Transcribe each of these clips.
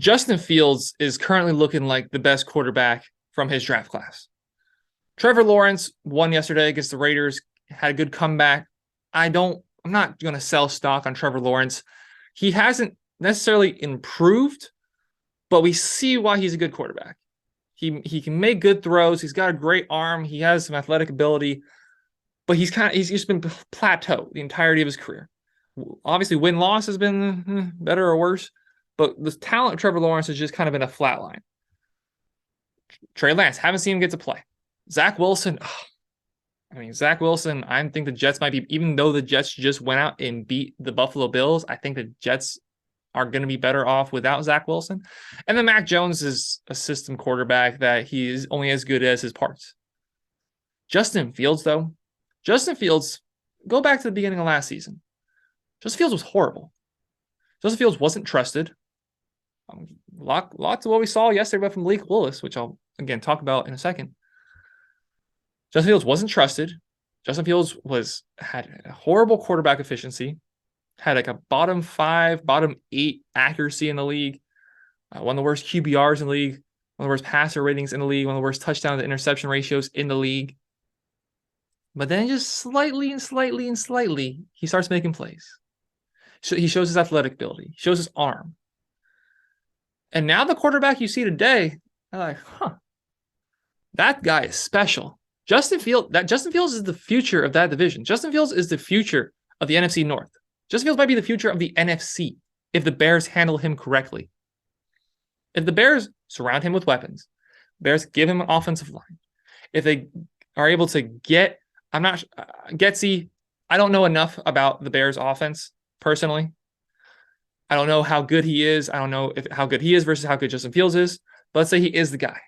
Justin Fields is currently looking like the best quarterback from his draft class. Trevor Lawrence won yesterday against the Raiders, had a good comeback. I'm not going to sell stock on Trevor Lawrence. He hasn't necessarily improved, but we see why he's a good quarterback. He can make good throws. He's got a great arm. He has some athletic ability, but he's just been plateaued the entirety of his career. Obviously, win-loss has been better or worse, but the talent of Trevor Lawrence has just kind of been a flat line. Trey Lance, haven't seen him get to play. Zach Wilson, Zach Wilson, I think the Jets might be, even though the Jets just went out and beat the Buffalo Bills, I think the Jets are going to be better off without Zach Wilson. And then Mac Jones is a system quarterback that he is only as good as his parts. Justin Fields, though, go back to the beginning of last season. Justin Fields was horrible. Justin Fields wasn't trusted. Lots of what we saw yesterday from Malik Willis, which I'll, again, talk about in a second. Justin Fields wasn't trusted. Justin Fields had a horrible quarterback efficiency, had like a bottom 5, bottom 8 accuracy in the league, one of the worst QBRs in the league, one of the worst passer ratings in the league, one of the worst touchdown to interception ratios in the league. But then just slightly, he starts making plays. So he shows his athletic ability, he shows his arm. And now the quarterback you see today, I'm like, that guy is special. Justin Fields is the future of that division. Justin Fields is the future of the NFC North. Justin Fields might be the future of the NFC if the Bears handle him correctly. If the Bears surround him with weapons, Bears give him an offensive line. If they are able to get, Getsy, I don't know enough about the Bears offense personally. I don't know how good he is. I don't know how good he is versus how good Justin Fields is. But let's say he is the guy.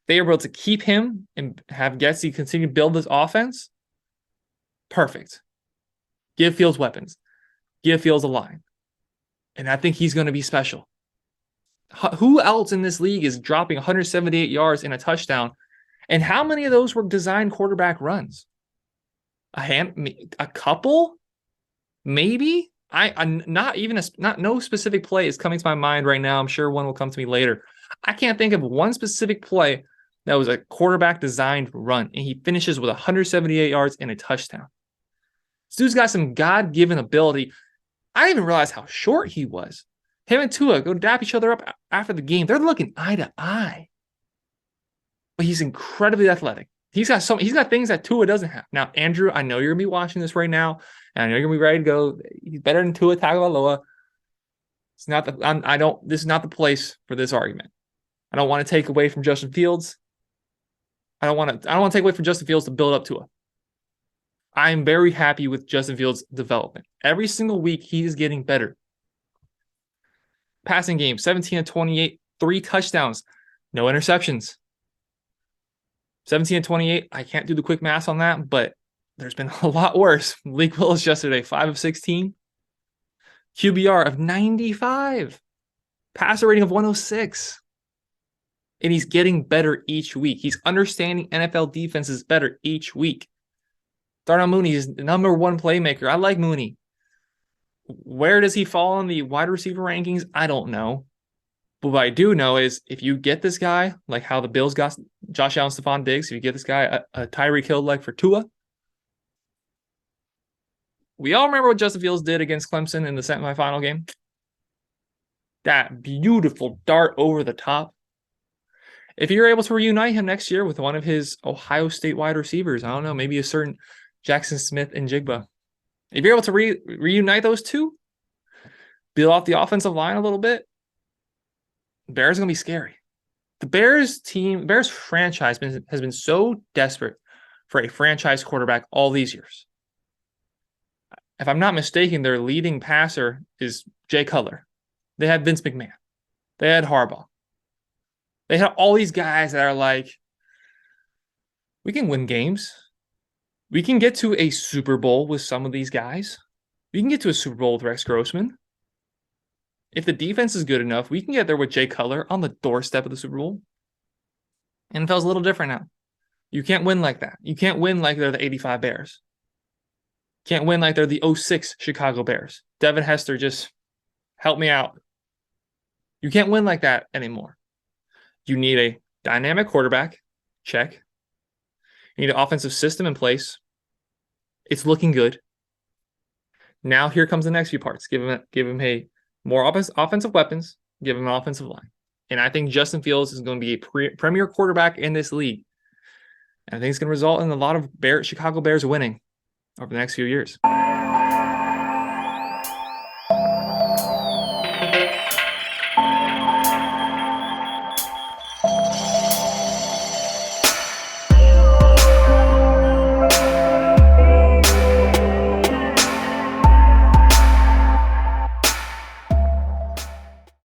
They are able to keep him and have Getsy continue to build this offense. Perfect. Give Fields weapons. Give Fields a line. And I think he's going to be special. Who else in this league is dropping 178 yards in a touchdown? And how many of those were designed quarterback runs? A couple? Maybe? No specific play is coming to my mind right now. I'm sure one will come to me later. I can't think of one specific play that was a quarterback designed run, and he finishes with 178 yards and a touchdown. This dude's got some God-given ability. I didn't even realize how short he was. Him and Tua go dap each other up after the game. They're looking eye to eye. But he's incredibly athletic. He's got things that Tua doesn't have. Now, Andrew, I know you're gonna be watching this right now, and I know you're gonna be ready to go. He's better than Tua Tagovailoa. This is not the place for this argument. I don't want to take away from Justin Fields. I don't want to take away from Justin Fields to build up Tua. I'm very happy with Justin Fields' development. Every single week, he is getting better. Passing game, 17-28, 3 touchdowns, no interceptions. 17-28, I can't do the quick math on that, but there's been a lot worse. Malik Willis yesterday, 5 of 16. QBR of 95. Passer rating of 106. And he's getting better each week. He's understanding NFL defenses better each week. Darnell Mooney is the number 1 playmaker. I like Mooney. Where does he fall on the wide receiver rankings? I don't know. But what I do know is if you get this guy, like how the Bills got Josh Allen, Stephon Diggs, if you get this guy a Tyreek Hill like for Tua, we all remember what Justin Fields did against Clemson in the semifinal game. That beautiful dart over the top. If you're able to reunite him next year with one of his Ohio State wide receivers, I don't know, maybe a certain Jackson Smith and Jigba. If you're able to reunite those two, build off the offensive line a little bit, Bears are going to be scary. The Bears franchise has been so desperate for a franchise quarterback all these years. If I'm not mistaken, their leading passer is Jay Cutler. They had Vince McMahon. They had Harbaugh. They had all these guys that are like, we can win games. We can get to a Super Bowl with some of these guys. We can get to a Super Bowl with Rex Grossman. If the defense is good enough, we can get there with Jay Cutler on the doorstep of the Super Bowl. NFL's a little different now. You can't win like that. You can't win like they're the 85 Bears. Can't win like they're the 06 Chicago Bears. Devin Hester, just help me out. You can't win like that anymore. You need a dynamic quarterback. Check. You need an offensive system in place. It's looking good. Now here comes the next few parts. Give him more offensive weapons. Give him an offensive line. And I think Justin Fields is going to be a premier quarterback in this league. And I think it's going to result in a lot of Chicago Bears winning over the next few years.